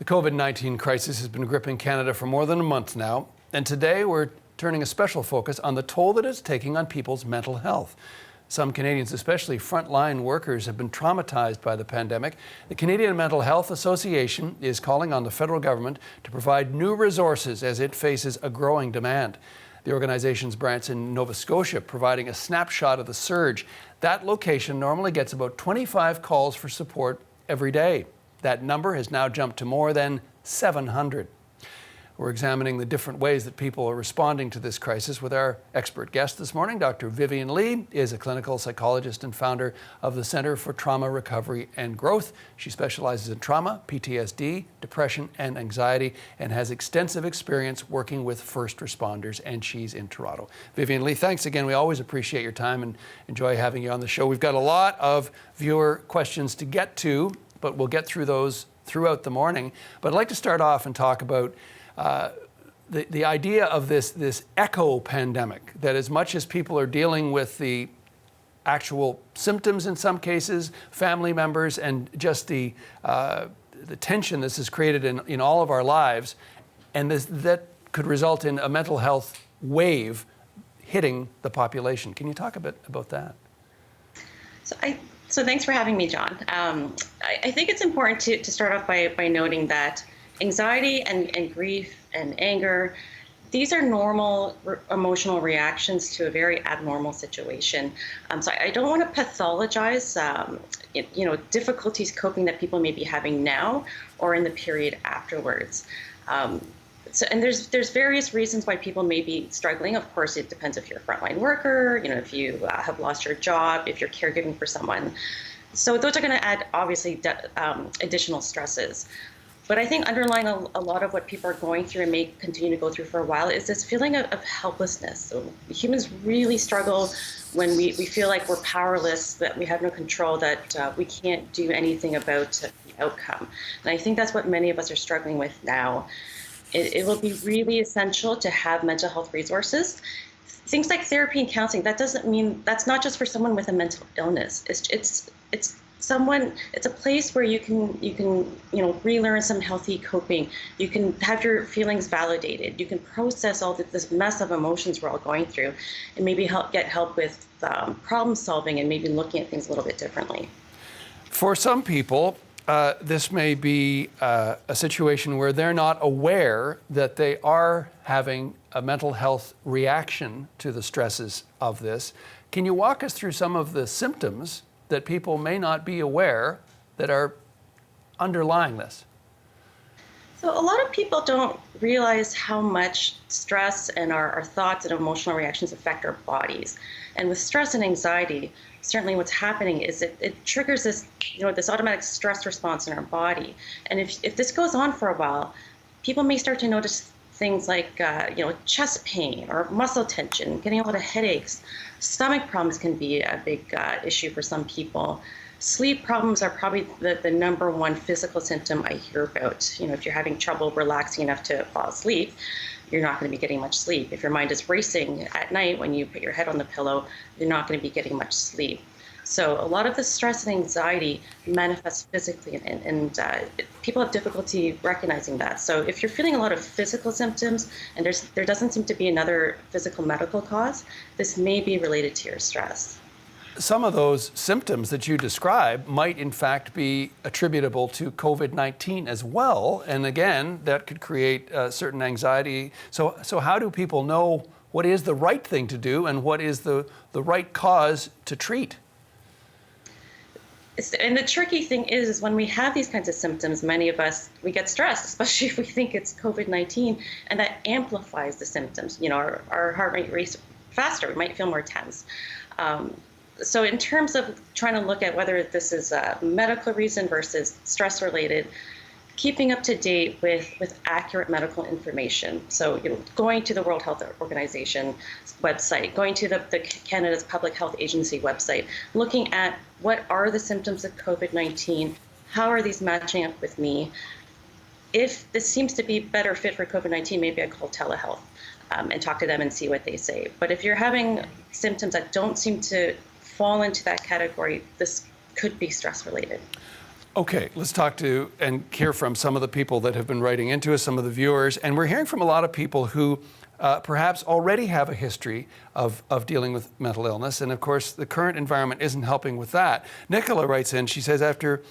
The COVID-19 crisis has been gripping Canada for more than a month now, and today we're turning a special focus on the toll that it's taking on people's mental health. Some Canadians, especially frontline workers, have been traumatized by the pandemic. The Canadian Mental Health Association is calling on the federal government to provide new resources as it faces a growing demand. The organization's branch in Nova Scotia providing a snapshot of the surge. That location normally gets about 25 calls for support every day. That number has now jumped to more than 700. We're examining the different ways that people are responding to this crisis with our expert guest this morning. Dr. Vivien Lee is a clinical psychologist and founder of the Centre for Trauma Recovery and Growth. She specializes in trauma, PTSD, depression, and anxiety, and has extensive experience working with first responders, and she's in Toronto. Vivien Lee, thanks again. We always appreciate your time and enjoy having you on the show. We've got a lot of viewer questions to get to, but we'll get through those throughout the morning. But I'd like to start off and talk about the idea of this echo pandemic, that as much as people are dealing with the actual symptoms in some cases, family members, and just the tension this has created in all of our lives, and that could result in a mental health wave hitting the population. Can you talk a bit about that? So thanks for having me, John. I think it's important to start off by noting that anxiety and grief and anger, these are normal emotional reactions to a very abnormal situation. So I don't want to pathologize, difficulties coping that people may be having now or in the period afterwards. And there's various reasons why people may be struggling. Of course, it depends if you're a frontline worker, if you have lost your job, if you're caregiving for someone. So those are going to add, obviously, additional stresses. But I think underlying a lot of what people are going through and may continue to go through for a while is this feeling of helplessness. So humans really struggle when we feel like we're powerless, that we have no control, that we can't do anything about the outcome. And I think that's what many of us are struggling with now. It will be really essential to have mental health resources. Things like therapy and counseling, that doesn't mean, that's not just for someone with a mental illness. It's a place where you can relearn some healthy coping. You can have your feelings validated. You can process all this mess of emotions we're all going through, and maybe get help with problem solving and maybe looking at things a little bit differently. For some people, this may be a situation where they're not aware that they are having a mental health reaction to the stresses of this. Can you walk us through some of the symptoms that people may not be aware that are underlying this? So a lot of people don't realize how much stress and our thoughts and emotional reactions affect our bodies. And with stress and anxiety, certainly what's happening is it triggers this automatic stress response in our body. And if this goes on for a while, people may start to notice things like chest pain or muscle tension, getting a lot of headaches. Stomach problems can be a big issue for some people. Sleep problems are probably the number one physical symptom I hear about. If you're having trouble relaxing enough to fall asleep, you're not going to be getting much sleep. If your mind is racing at night when you put your head on the pillow, you're not going to be getting much sleep. So a lot of the stress and anxiety manifests physically, and people have difficulty recognizing that. So if you're feeling a lot of physical symptoms and there doesn't seem to be another physical medical cause, this may be related to your stress. Some of those symptoms that you describe might in fact be attributable to COVID-19 as well. And again, that could create certain anxiety. So how do people know what is the right thing to do and what is the right cause to treat? And the tricky thing is when we have these kinds of symptoms, many of us, we get stressed, especially if we think it's COVID-19, and that amplifies the symptoms. Our heart rate races faster, we might feel more tense. So in terms of trying to look at whether this is a medical reason versus stress-related, keeping up to date with accurate medical information. So going to the World Health Organization website, going to the Canada's Public Health Agency website, looking at what are the symptoms of COVID-19, how are these matching up with me? If this seems to be better fit for COVID-19, maybe I call telehealth and talk to them and see what they say. But if you're having symptoms that don't seem to fall into that category, this could be stress related. Okay, let's talk to and hear from some of the people that have been writing into us, some of the viewers. And we're hearing from a lot of people who perhaps already have a history of dealing with mental illness. And of course, the current environment isn't helping with that. Nicola writes in, she says, after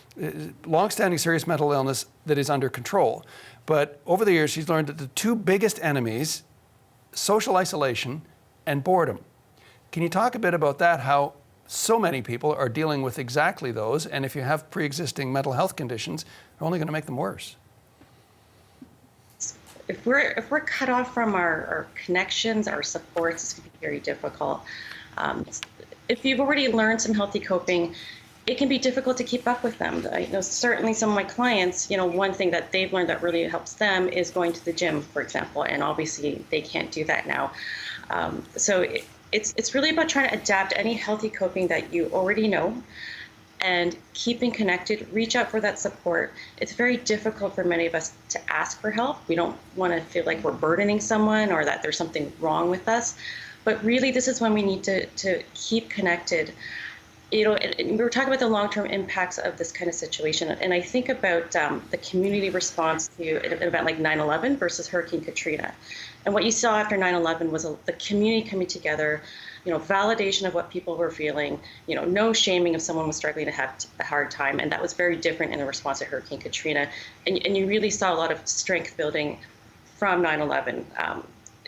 longstanding serious mental illness that is under control. But over the years, she's learned that the two biggest enemies, social isolation and boredom. Can you talk a bit about that, how so many people are dealing with exactly those, and if you have pre-existing mental health conditions, they're only going to make them worse? If we're cut off from our connections, our supports, it's going to be very difficult. If you've already learned some healthy coping, it can be difficult to keep up with them. I know certainly some of my clients, one thing that they've learned that really helps them is going to the gym, for example, and obviously they can't do that now. It's really about trying to adapt any healthy coping that you already know and keeping connected, reach out for that support. It's very difficult for many of us to ask for help. We don't want to feel like we're burdening someone or that there's something wrong with us. But really, this is when we need to keep connected. And we were talking about the long-term impacts of this kind of situation. And I think about the community response to an event like 9/11 versus Hurricane Katrina. And what you saw after 9/11 was the community coming together, validation of what people were feeling, no shaming if someone was struggling to have a hard time. And that was very different in the response to Hurricane Katrina. And you really saw a lot of strength building from 9/11.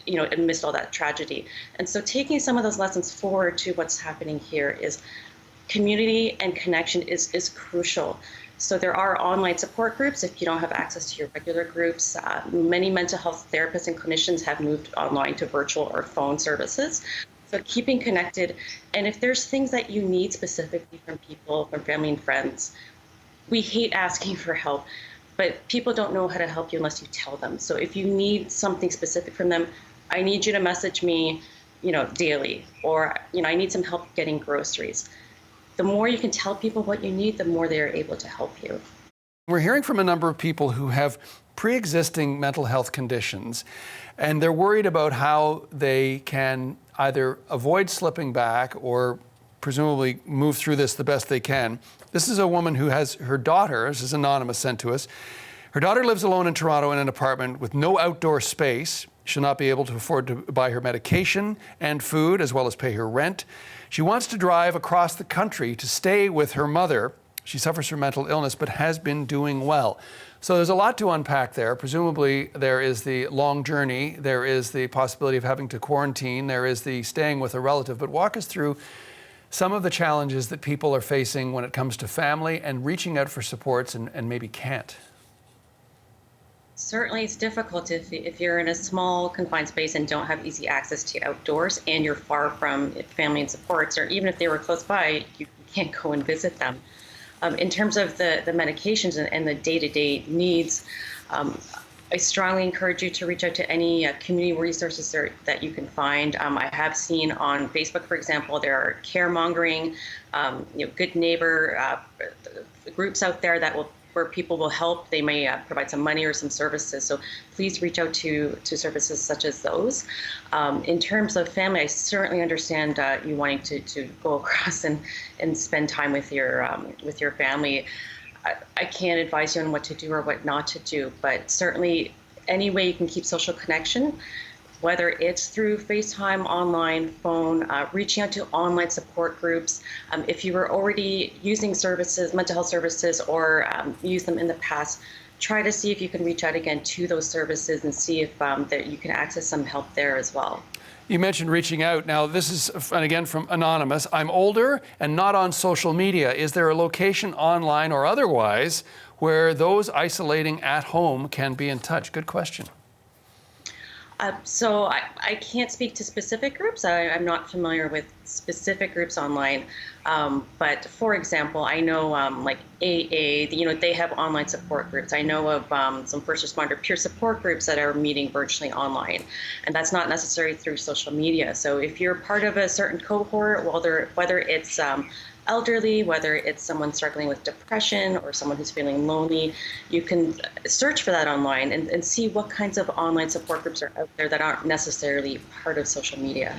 Amidst all that tragedy. And so taking some of those lessons forward to what's happening here is community and connection is crucial. So there are online support groups if you don't have access to your regular groups. Many mental health therapists and clinicians have moved online to virtual or phone services. So keeping connected, and if there's things that you need specifically from people, from family and friends, we hate asking for help, but people don't know how to help you unless you tell them. So if you need something specific from them, I need you to message me, daily, or, I need some help getting groceries. The more you can tell people what you need, the more they are able to help you. We're hearing from a number of people who have pre-existing mental health conditions, and they're worried about how they can either avoid slipping back or presumably move through this the best they can. This is a woman who has her daughter, this is anonymous, sent to us. Her daughter lives alone in Toronto in an apartment with no outdoor space. She'll not be able to afford to buy her medication and food, as well as pay her rent. She wants to drive across the country to stay with her mother. She suffers from mental illness, but has been doing well. So there's a lot to unpack there. Presumably there is the long journey, there is the possibility of having to quarantine, there is the staying with a relative. But walk us through some of the challenges that people are facing when it comes to family and reaching out for supports and maybe can't. Certainly, it's difficult if you're in a small confined space and don't have easy access to outdoors and you're far from family and supports, or even if they were close by, you can't go and visit them. In terms of the medications and the day-to-day needs, I strongly encourage you to reach out to any community resources that you can find. I have seen on Facebook, for example, there are caremongering, good neighbor groups out there where people will help. They may provide some money or some services. So please reach out to services such as those. In terms of family, I certainly understand you wanting to go across and spend time with your family. I can't advise you on what to do or what not to do, but certainly any way you can keep social connection, whether it's through FaceTime, online, phone, reaching out to online support groups. If you were already using services, mental health services, or used them in the past, try to see if you can reach out again to those services and see if that you can access some help there as well. You mentioned reaching out. Now, this is, and again, from Anonymous. I'm older and not on social media. Is there a location online or otherwise where those isolating at home can be in touch? Good question. So I can't speak to specific groups. I'm not familiar with specific groups online. But for example, I know like AA, they have online support groups. I know of some first responder peer support groups that are meeting virtually online. And that's not necessarily through social media. So if you're part of a certain cohort, whether it's elderly, whether it's someone struggling with depression or someone who's feeling lonely, you can search for that online and see what kinds of online support groups are out there that aren't necessarily part of social media.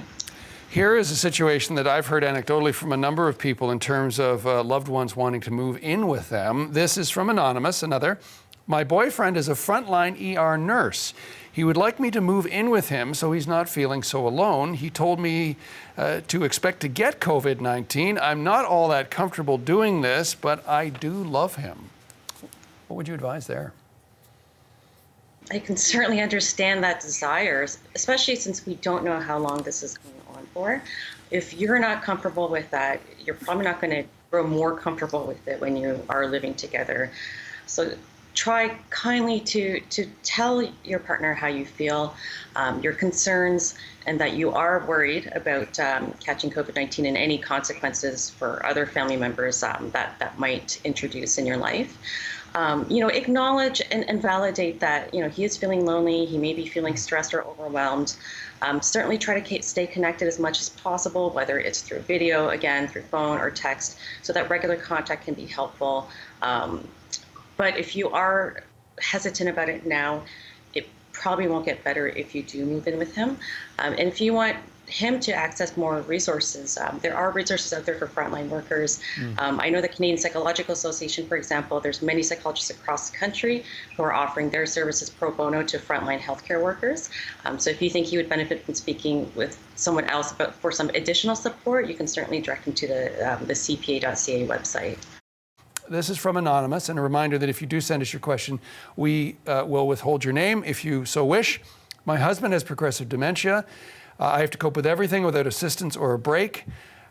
Here is a situation that I've heard anecdotally from a number of people in terms of loved ones wanting to move in with them. This is from Anonymous, another. My boyfriend is a frontline ER nurse. He would like me to move in with him so he's not feeling so alone. He told me to expect to get COVID-19. I'm not all that comfortable doing this, but I do love him. What would you advise there? I can certainly understand that desire, especially since we don't know how long this is going on for. If you're not comfortable with that, you're probably not going to grow more comfortable with it when you are living together. So try kindly to tell your partner how you feel, your concerns, and that you are worried about catching COVID-19 and any consequences for other family members that might introduce in your life. Acknowledge and validate that, he is feeling lonely, he may be feeling stressed or overwhelmed. Certainly try to stay connected as much as possible, whether it's through video, again, through phone or text, so that regular contact can be helpful. But if you are hesitant about it now, it probably won't get better if you do move in with him. And if you want him to access more resources, there are resources out there for frontline workers. I know the Canadian Psychological Association, for example, there's many psychologists across the country who are offering their services pro bono to frontline healthcare workers. So if you think he would benefit from speaking with someone else for some additional support, you can certainly direct him to the CPA.ca website. This is from Anonymous, and a reminder that if you do send us your question, we will withhold your name if you so wish. My husband has progressive dementia. I have to cope with everything without assistance or a break.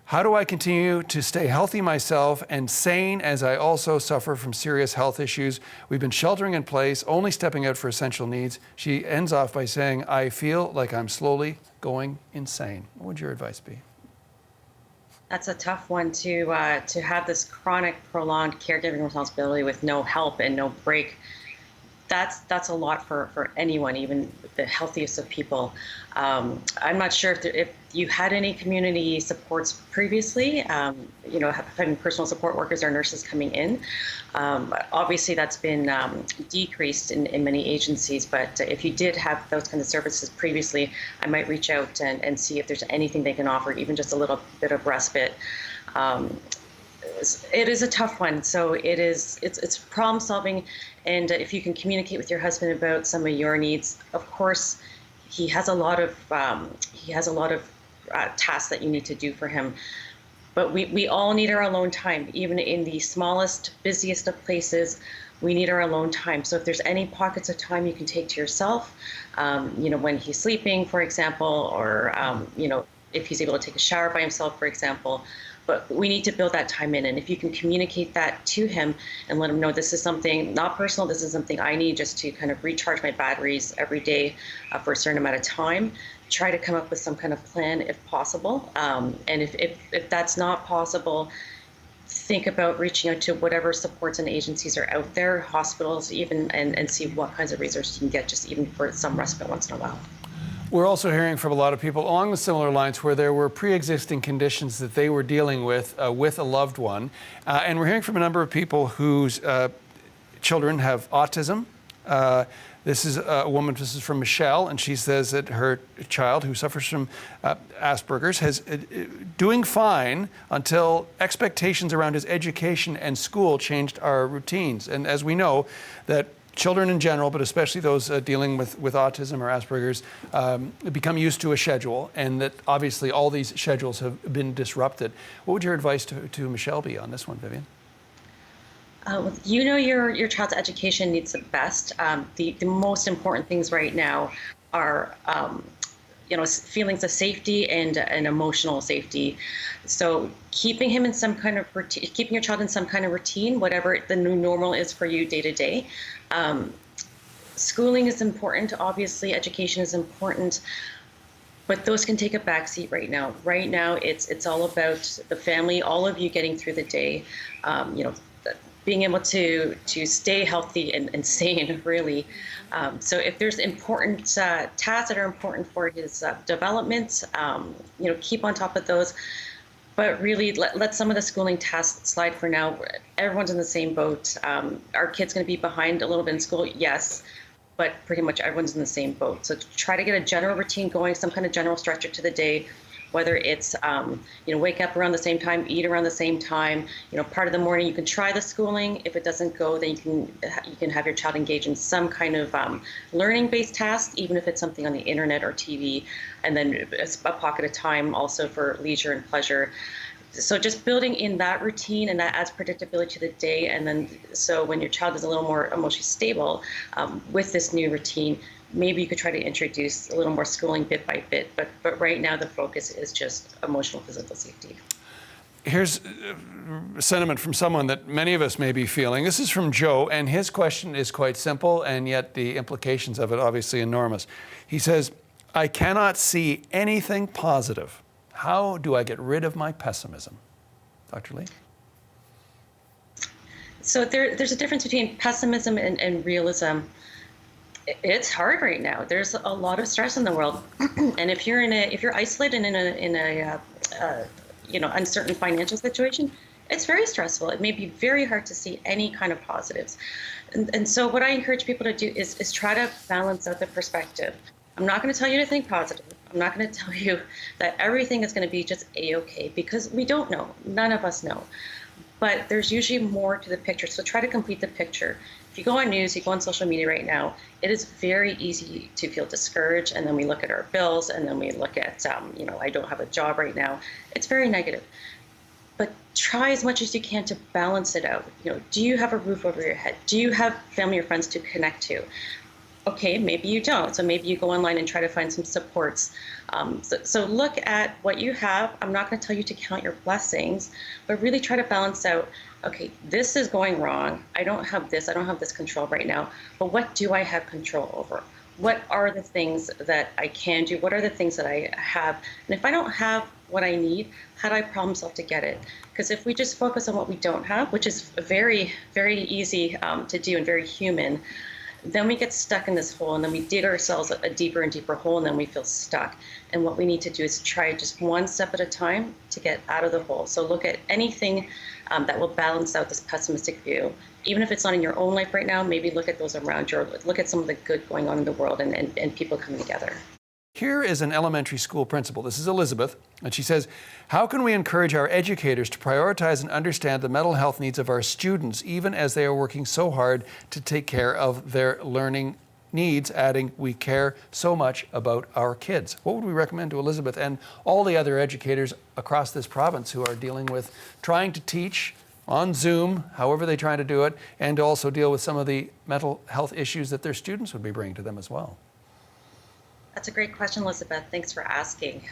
How do I continue to stay healthy myself and sane as I also suffer from serious health issues? We've been sheltering in place, only stepping out for essential needs. She ends off by saying, I feel like I'm slowly going insane. What would your advice be? That's a tough one to have this chronic, prolonged caregiving responsibility with no help and no break. That's a lot for anyone, even the healthiest of people. I'm not sure if you had any community supports previously, having personal support workers or nurses coming in. Obviously, that's been decreased in many agencies, but if you did have those kind of services previously, I might reach out and see if there's anything they can offer, even just a little bit of respite. It is a tough one, so it's problem solving, and if you can communicate with your husband about some of your needs, of course, he has a lot of tasks that you need to do for him, but we all need our alone time, even in the smallest, busiest of places. We need our alone time. So if there's any pockets of time you can take to yourself, when he's sleeping, for example, or if he's able to take a shower by himself, for example. But we need to build that time in. And if you can communicate that to him and let him know this is something not personal, this is something I need just to kind of recharge my batteries every day for a certain amount of time, try to come up with some kind of plan if possible. And if that's not possible, think about reaching out to whatever supports and agencies are out there, hospitals even, and see what kinds of resources you can get just even for some respite once in a while. We're also hearing from a lot of people along the similar lines where there were pre-existing conditions that they were dealing with a loved one. And we're hearing from a number of people whose children have autism. This is a woman, this is from Michelle, and she says that her child who suffers from Asperger's has doing fine until expectations around his education and school changed our routines. And as we know, that children in general, but especially those dealing with autism or Asperger's, become used to a schedule, and that obviously all these schedules have been disrupted. What would your advice to Michelle be on this one, Vivien? Your child's education needs the best. The most important things right now are feelings of safety and emotional safety. So keeping him in some kind of routine, keeping your child in some kind of routine, whatever the new normal is for you day to day. Schooling is important, obviously, education is important, but those can take a backseat right now. Right now, it's all about the family, all of you getting through the day, being able to stay healthy and sane, really. So if there's important tasks that are important for his development, keep on top of those. But really, let some of the schooling tasks slide for now. Everyone's in the same boat. Our kid's going to be behind a little bit in school, yes, but pretty much everyone's in the same boat. So try to get a general routine going, some kind of general structure to the day. whether it's, wake up around the same time, eat around the same time. Part of the morning you can try the schooling. If it doesn't go, then you can have your child engage in some kind of learning-based task, even if it's something on the internet or TV, and then a pocket of time also for leisure and pleasure. So just building in that routine, and that adds predictability to the day. And then so when your child is a little more emotionally stable with this new routine, maybe you could try to introduce a little more schooling bit by bit. But right now the focus is just emotional, physical safety. Here's a sentiment from someone that many of us may be feeling. This is from Joe, and his question is quite simple, and yet the implications of it obviously enormous. He says, I cannot see anything positive. How do I get rid of my pessimism? Dr. Lee? So there's a difference between pessimism and realism. It's hard right now. There's a lot of stress in the world, and if you're isolated in a uncertain financial situation, it's very stressful. It may be very hard to see any kind of positives, and so what I encourage people to do is try to balance out the perspective. I'm not going to tell you to think positive. I'm not going to tell you that everything is going to be just A-okay, because we don't know. None of us know. But there's usually more to the picture. So try to complete the picture. If you go on news, you go on social media right now, it is very easy to feel discouraged. And then we look at our bills, and then we look at, I don't have a job right now. It's very negative. But try as much as you can to balance it out. Do you have a roof over your head? Do you have family or friends to connect to? Okay, maybe you don't. So maybe you go online and try to find some supports. So look at what you have. I'm not going to tell you to count your blessings, but really try to balance out, okay, this is going wrong. I don't have this control right now, but what do I have control over? What are the things that I can do? What are the things that I have? And if I don't have what I need, how do I problem solve to get it? Because if we just focus on what we don't have, which is very, very easy to do and very human, then we get stuck in this hole, and then we dig ourselves a deeper and deeper hole, and then we feel stuck. And what we need to do is try just one step at a time to get out of the hole. So look at anything that will balance out this pessimistic view. Even if it's not in your own life right now, maybe look at those around you, or look at some of the good going on in the world and people coming together. Here is an elementary school principal. This is Elizabeth, and she says, how can we encourage our educators to prioritize and understand the mental health needs of our students, even as they are working so hard to take care of their learning needs, adding, we care so much about our kids? What would we recommend to Elizabeth and all the other educators across this province who are dealing with trying to teach on Zoom, however they try to do it, and to also deal with some of the mental health issues that their students would be bringing to them as well? That's a great question, Elizabeth. Thanks for asking.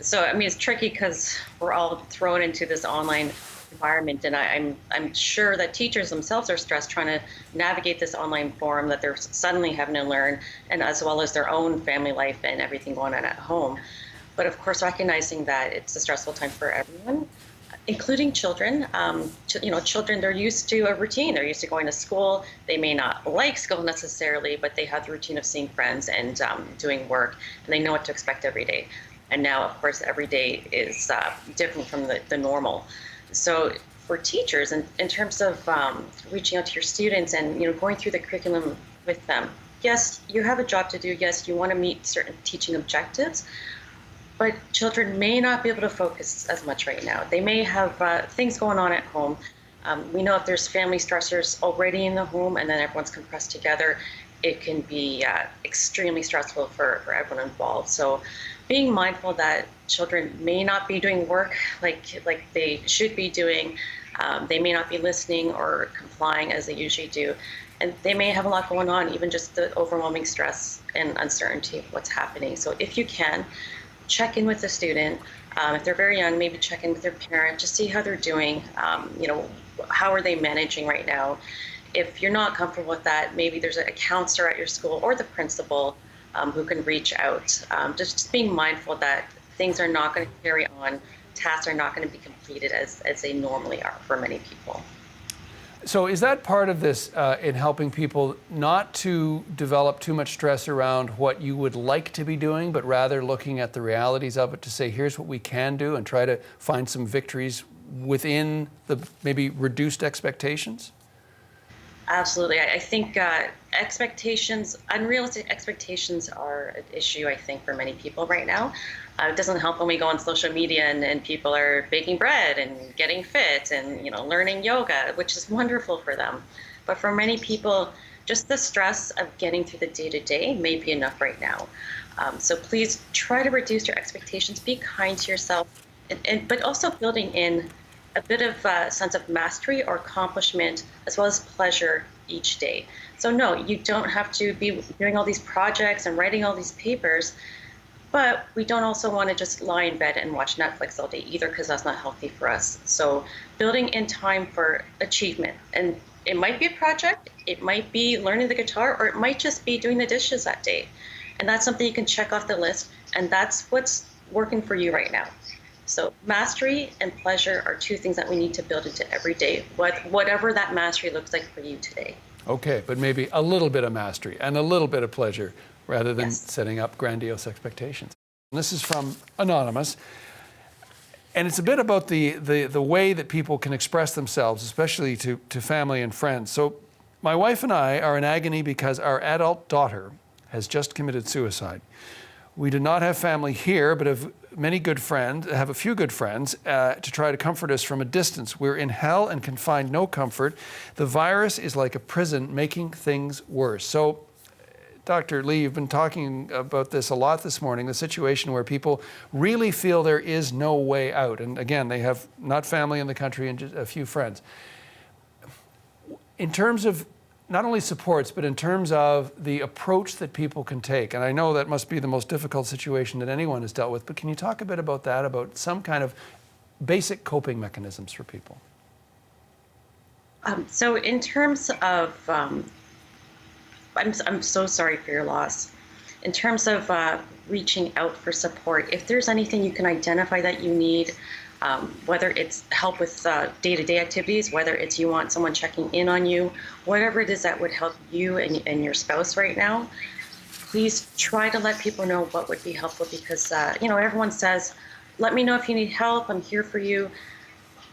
It's tricky because we're all thrown into this online environment, and I'm sure that teachers themselves are stressed trying to navigate this online forum that they're suddenly having to learn, and as well as their own family life and everything going on at home. But of course, recognizing that it's a stressful time for everyone, including children. Children, they're used to a routine. They're used to going to school. They may not like school necessarily, but they have the routine of seeing friends and doing work, and they know what to expect every day. And now, of course, every day is different from the normal. So for teachers, in terms of reaching out to your students and going through the curriculum with them, yes, you have a job to do. Yes, you want to meet certain teaching objectives, but children may not be able to focus as much right now. They may have things going on at home. We know if there's family stressors already in the home and then everyone's compressed together, it can be extremely stressful for everyone involved. So being mindful that children may not be doing work like they should be doing. They may not be listening or complying as they usually do. And they may have a lot going on, even just the overwhelming stress and uncertainty of what's happening. So if you can, check in with the student. If they're very young, maybe check in with their parent, just see how they're doing. How are they managing right now? If you're not comfortable with that, maybe there's a counselor at your school or the principal who can reach out. Just being mindful that things are not going to carry on, tasks are not going to be completed as they normally are for many people. So is that part of this in helping people not to develop too much stress around what you would like to be doing, but rather looking at the realities of it to say, here's what we can do, and try to find some victories within the maybe reduced expectations? Absolutely. I think unrealistic expectations are an issue, I think, for many people right now. It doesn't help when we go on social media and people are baking bread and getting fit and, learning yoga, which is wonderful for them. But for many people, just the stress of getting through the day-to-day may be enough right now. So please try to reduce your expectations, be kind to yourself, but also building in a bit of a sense of mastery or accomplishment as well as pleasure each day. So no, you don't have to be doing all these projects and writing all these papers, but we don't also want to just lie in bed and watch Netflix all day either, because that's not healthy for us. So building in time for achievement, and it might be a project, it might be learning the guitar, or it might just be doing the dishes that day. And that's something you can check off the list, and that's what's working for you right now. So mastery and pleasure are two things that we need to build into every day, whatever that mastery looks like for you today. Okay, but maybe a little bit of mastery and a little bit of pleasure rather than Yes. setting up grandiose expectations. And this is from Anonymous, and it's a bit about the way that people can express themselves, especially to family and friends. So my wife and I are in agony because our adult daughter has just committed suicide. We do not have family here, but have a few good friends to try to comfort us from a distance. We're in hell and can find no comfort. The virus is like a prison, making things worse. So, Dr. Lee, you've been talking about this a lot this morning, the situation where people really feel there is no way out. And again, they have not family in the country and just a few friends. In terms of not only supports, but in terms of the approach that people can take. And I know that must be the most difficult situation that anyone has dealt with, but can you talk a bit about that, about some kind of basic coping mechanisms for people? So in terms of, I'm so sorry for your loss. In terms of reaching out for support, if there's anything you can identify that you need, whether it's help with day-to-day activities, whether it's you want someone checking in on you, whatever it is that would help you and your spouse right now, please try to let people know what would be helpful, because everyone says, let me know if you need help, I'm here for you.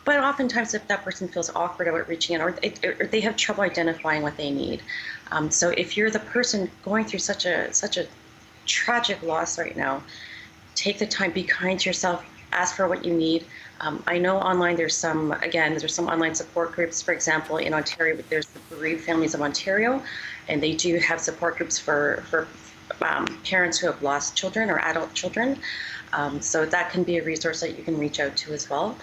But oftentimes if that person feels awkward about reaching out, or they have trouble identifying what they need. So if you're the person going through such a tragic loss right now, take the time, be kind to yourself, ask for what you need. I know online there's some online support groups. For example, in Ontario, there's the Bereaved Families of Ontario, and they do have support groups for parents who have lost children or adult children. So that can be a resource that you can reach out to as well.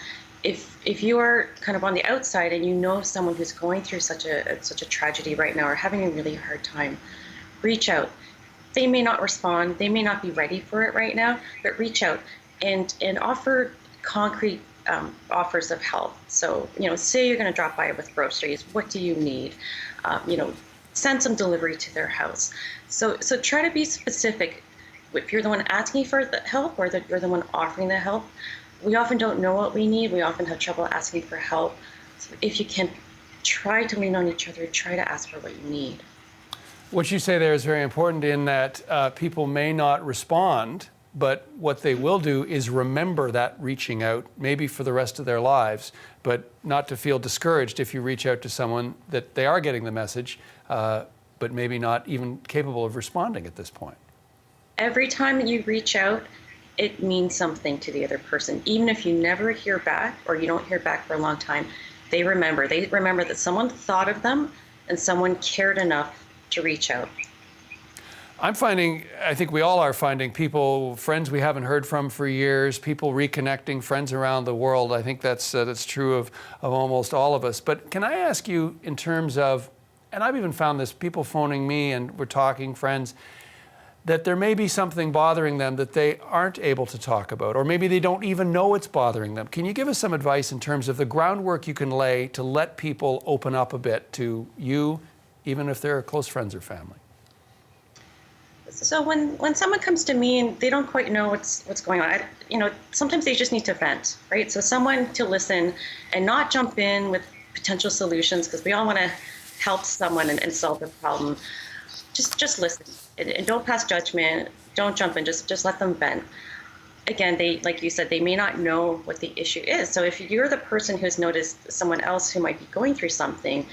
If you are kind of on the outside and you know someone who's going through such a tragedy right now or having a really hard time, reach out. They may not respond, they may not be ready for it right now, but reach out and offer concrete offers of help. So, say you're going to drop by with groceries, what do you need? Send some delivery to their house. So try to be specific. If you're the one asking for the help or you're the one offering the help, we often don't know what we need. We often have trouble asking for help. So if you can, try to lean on each other, try to ask for what you need. What you say there is very important in that people may not respond, but what they will do is remember that reaching out, maybe for the rest of their lives, but not to feel discouraged if you reach out to someone that they are getting the message, but maybe not even capable of responding at this point. Every time you reach out, it means something to the other person. Even if you never hear back or you don't hear back for a long time, they remember. They remember that someone thought of them and someone cared enough to reach out. I think we all are finding people, friends we haven't heard from for years, people reconnecting, friends around the world. I think that's true of almost all of us. But can I ask you in terms of, and I've even found this, people phoning me and we're talking, friends, that there may be something bothering them that they aren't able to talk about, or maybe they don't even know it's bothering them. Can you give us some advice in terms of the groundwork you can lay to let people open up a bit to you, even if they're close friends or family? So when someone comes to me and they don't quite know what's going on, sometimes they just need to vent, right? So someone to listen and not jump in with potential solutions, because we all want to help someone and solve the problem. Just listen and don't pass judgment. Don't jump in. Just let them vent. Again, they, like you said, they may not know what the issue is. So if you're the person who's noticed someone else who might be going through something,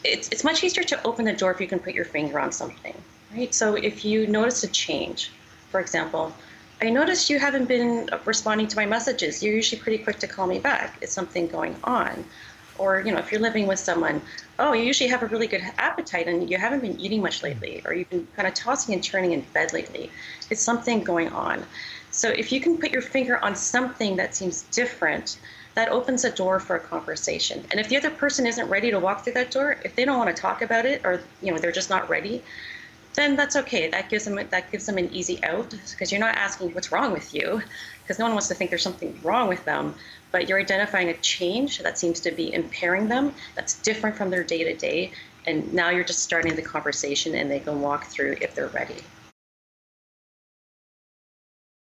it's much easier to open the door if you can put your finger on something, right? So if you notice a change, for example, I noticed you haven't been responding to my messages. You're usually pretty quick to call me back. Is something going on? Or, if you're living with someone, oh, you usually have a really good appetite and you haven't been eating much lately, or you've been kind of tossing and turning in bed lately. Is something going on? So if you can put your finger on something that seems different, that opens a door for a conversation. And if the other person isn't ready to walk through that door, if they don't want to talk about it, or they're just not ready, then that's okay. That gives them an easy out, because you're not asking what's wrong with you, because no one wants to think there's something wrong with them, but you're identifying a change that seems to be impairing them, that's different from their day-to-day, and now you're just starting the conversation and they can walk through if they're ready.